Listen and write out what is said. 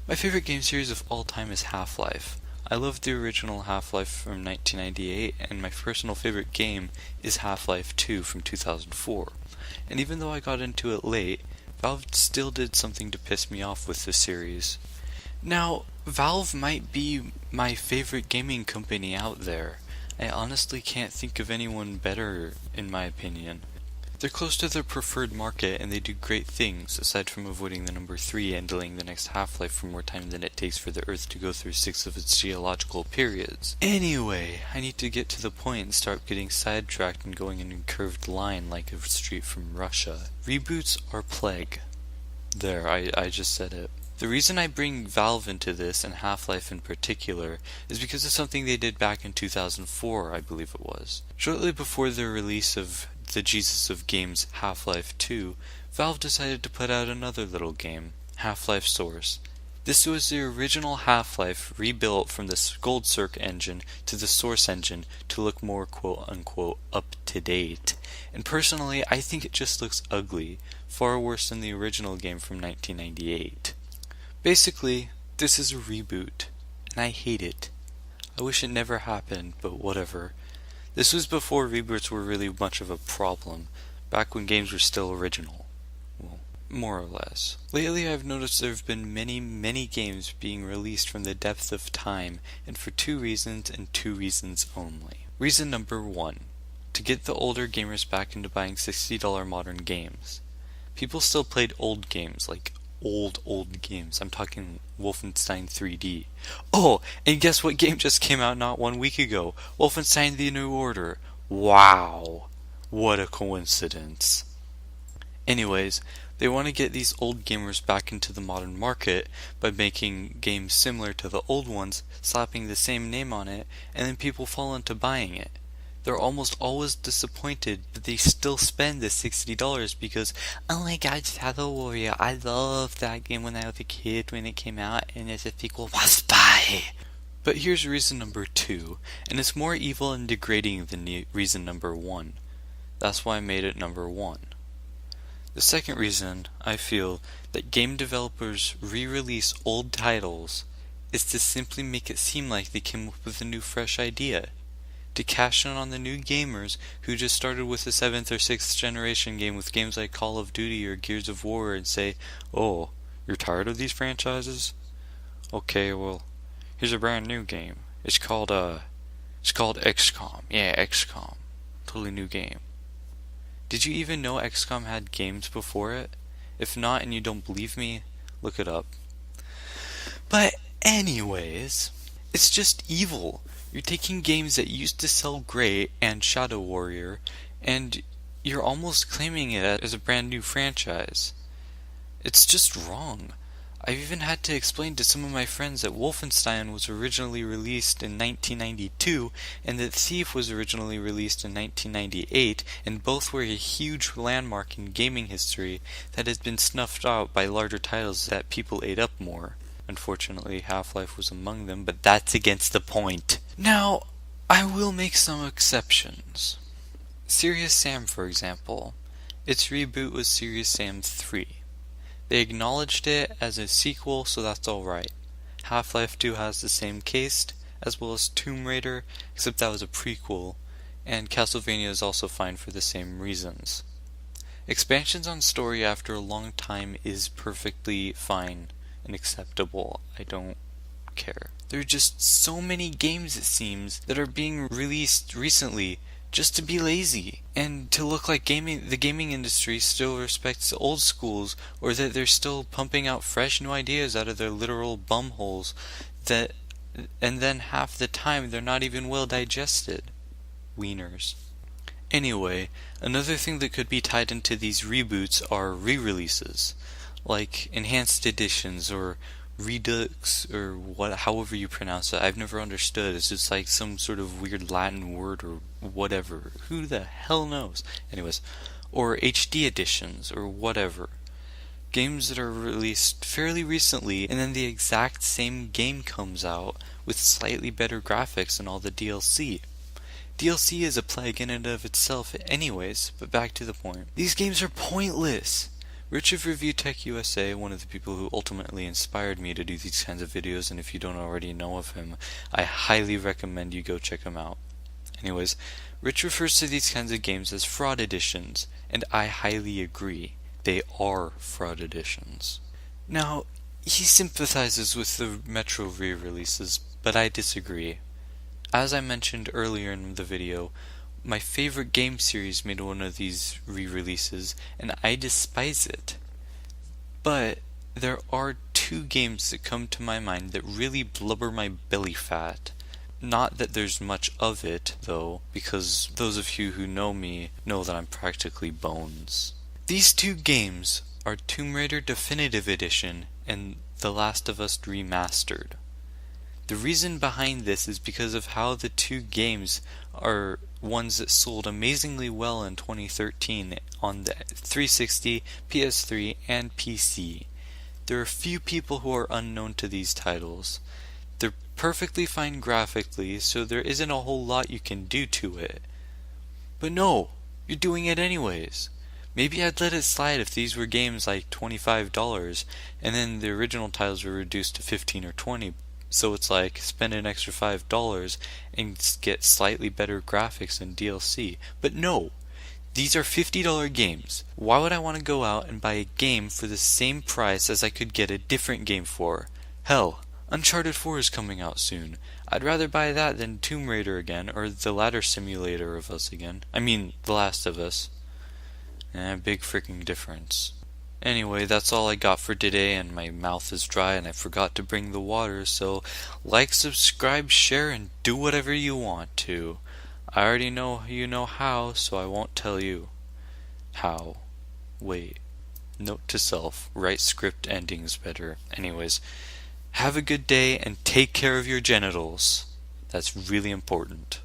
My favorite game series of all time is Half-Life. I love the original Half-Life from 1998, and my personal favorite game is Half-Life 2 from 2004. And even though I got into it late, Valve still did something to piss me off with the series. Now, Valve might be my favorite gaming company out there. I honestly can't think of anyone better, in my opinion. They're close to their preferred market, and they do great things, aside from avoiding the number 3 and delaying the next Half-Life for more time than it takes for the Earth to go through 6 of its geological periods. Anyway, I need to get to the point and start getting sidetracked and going in a curved line like a street from Russia. Reboots are plague. There, I just said it. The reason I bring Valve into this, and Half-Life in particular, is because of something they did back in 2004, I believe it was. Shortly before the release of the Jesus of Games Half-Life 2, Valve decided to put out another little game, Half-Life Source. This was the original Half-Life rebuilt from the Gold Circ engine to the Source engine to look more quote-unquote up-to-date. And personally, I think it just looks ugly, far worse than the original game from 1998. Basically, this is a reboot, and I hate it. I wish it never happened, but whatever. This was before reboots were really much of a problem, back when games were still original. Well, more or less. Lately I've noticed there have been many games being released from the depth of time, and for 2 reasons and 2 reasons only. Reason number 1. To get the older gamers back into buying $60 modern games. People still played old games, like old games. I'm talking Wolfenstein 3D. Oh, and guess what game just came out not 1 week ago? Wolfenstein The New Order. Wow. What a coincidence. Anyways, they want to get these old gamers back into the modern market by making games similar to the old ones, slapping the same name on it, and then people fall into buying it. They're almost always disappointed, but they still spend the $60 because, oh my god, Shadow Warrior, I loved that game when I was a kid when it came out, and as a sequel, must buy. But here's reason number 2, and it's more evil and degrading than reason number 1. That's why I made it number 1. The second reason I feel that game developers re-release old titles is to simply make it seem like they came up with a new fresh idea. To cash in on the new gamers who just started with a 7th or 6th generation game with games like Call of Duty or Gears of War and say, oh, you're tired of these franchises? Okay, well, here's a brand new game. It's called XCOM. Yeah, XCOM. Totally new game. Did you even know XCOM had games before it? If not and you don't believe me, look it up. But anyways, it's just evil. You're taking games that used to sell great and Shadow Warrior, and you're almost claiming it as a brand new franchise. It's just wrong. I've even had to explain to some of my friends that Wolfenstein was originally released in 1992 and that Thief was originally released in 1998, and both were a huge landmark in gaming history that has been snuffed out by larger titles that people ate up more. Unfortunately, Half-Life was among them, but that's against the point. Now, I will make some exceptions. Serious Sam, for example. Its reboot was Serious Sam 3. They acknowledged it as a sequel, so that's alright. Half-Life 2 has the same case, as well as Tomb Raider, except that was a prequel, and Castlevania is also fine for the same reasons. Expansions on story after a long time is perfectly fine and acceptable. I don't care. There are just so many games, it seems, that are being released recently just to be lazy and to look like the gaming industry still respects the old schools, or that they're still pumping out fresh new ideas out of their literal bumholes and then half the time they're not even well digested. Wieners. Anyway, another thing that could be tied into these reboots are re-releases, like enhanced editions or Redux, or however you pronounce it. I've never understood. It's just like some sort of weird Latin word or whatever. Who the hell knows? Anyways, or HD editions or whatever. Games that are released fairly recently, and then the exact same game comes out with slightly better graphics and all the DLC. DLC is a plague in and of itself anyways, but back to the point. These games are pointless. Rich of Review Tech USA, one of the people who ultimately inspired me to do these kinds of videos, and if you don't already know of him, I highly recommend you go check him out. Anyways, Rich refers to these kinds of games as fraud editions, and I highly agree. They are fraud editions. Now, he sympathizes with the Metro re-releases, but I disagree. As I mentioned earlier in the video, my favorite game series made one of these re-releases, and I despise it. But there are two games that come to my mind that really blubber my belly fat. Not that there's much of it, though, because those of you who know me know that I'm practically bones. These two games are Tomb Raider Definitive Edition and The Last of Us Remastered. The reason behind this is because of how the two games are ones that sold amazingly well in 2013 on the 360, PS3, and PC. There are few people who are unknown to these titles. They're perfectly fine graphically, so there isn't a whole lot you can do to it. But no, you're doing it anyways. Maybe I'd let it slide if these were games like $25 and then the original titles were reduced to 15 or 20. So it's like spend an extra $5 and get slightly better graphics and DLC. But no, these are $50 games. Why would I want to go out and buy a game for the same price as I could get a different game for? Hell, Uncharted 4 is coming out soon. I'd rather buy that than Tomb Raider again, or the Ladder Simulator of Us again. I mean, The Last of Us. Big freaking difference. Anyway, that's all I got for today, and my mouth is dry and I forgot to bring the water, so like, subscribe, share, and do whatever you want to. I already know you know how, so I won't tell you. How? Wait. Note to self, write script endings better. Anyways, have a good day and take care of your genitals. That's really important.